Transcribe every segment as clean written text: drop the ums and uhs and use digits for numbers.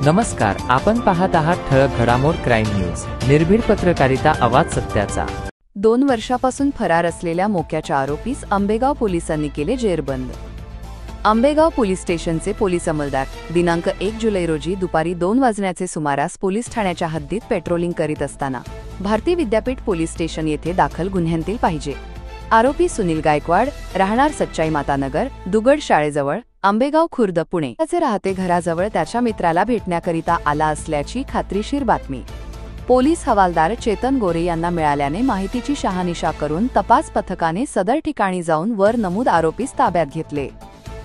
नमस्कार, आपण पाहत आहात ठळक घडामोड क्राईम न्यूज, निर्भीड पत्रकारिता, आवाज सत्याचा। 2 वर्षापासून फरार असलेल्या मोक्याच्या आरोपीस आंबेगाव पोलिसांनी केले जेरबंद। आंबेगाव पोलीस स्टेशनचे पोलीस अंमलदार दिनांक 1 जुलै रोजी दुपारी 2 वाजण्याचे सुमारास पोलीस ठाण्याच्या हद्दीत पेट्रोलिंग करीत असताना भारती विद्यापीठ पोलीस स्टेशन येथे दाखल गुन्ह्यांतील पाहिजे आरोपी सुनील गायकवाड, राहणार सच्चाई मातानगर, दुगड शाळेजवळ, आंबेगाव खुर्द, पुणे त्याचे राहते घराजवळ त्याच्या मित्राला भेटण्याकरिता आला असल्याची खात्रीशीर बातमी पोलीस हवालदार चेतन गोरे यांना मिळाल्याने माहितीची शहानिशा करून तपास पथकाने सदर ठिकाणी जाऊन वर नमूद आरोपीस ताब्यात घेतले।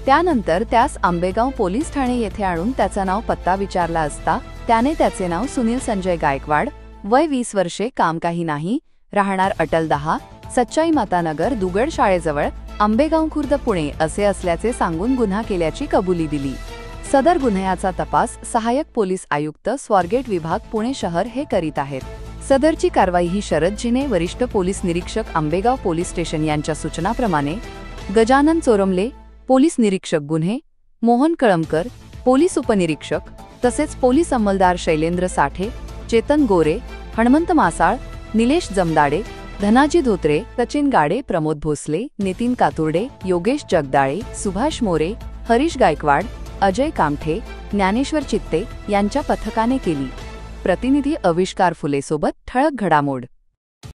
त्यानंतर त्यास आंबेगाव पोलीस ठाणे येथे आणून त्याचं नाव पत्ता विचारला असता त्याने त्याचे नाव सुनील संजय गायकवाड, वय 20 वर्षे, काम काही नाही, राहणार अटल 10, सच्चाई मातानगर, दुगड शाळेजवळ, आंबेगाव खुर्द, पुणे असे असल्याचे सांगून गुन्हा केल्याची कबुली दिली। सदर गुन्ह्याचा तपास सहाय्यक पोलीस आयुक्त स्वारगेट विभाग पुणे शहर हे करीत आहेत। सदरची कारवाई ही शरद जिने, वरिष्ठ पोलीस निरीक्षक, आंबेगाव पोलीस स्टेशन यांच्या सूचनाप्रमाणे गजानन चोरमले, पोलीस निरीक्षक गुन्हे, मोहन कळमकर, पोलीस उपनिरीक्षक, तसेच पोलीस अंमलदार शैलेंद्र साठे, चेतन गोरे, हनुमंत मासाळ, निलेश जमदाडे, धनाजी धोत्रे, सचिन गाडे, प्रमोद भोसले, नितीन कातुर्डे, योगेश जगदाळे, सुभाष मोरे, हरीश गायकवाड, अजय कामठे, ज्ञानेश्वर चित्ते यांच्या पथकाने केली। प्रतिनिधी अविष्कार फुले सोबत ठळक घडामोड।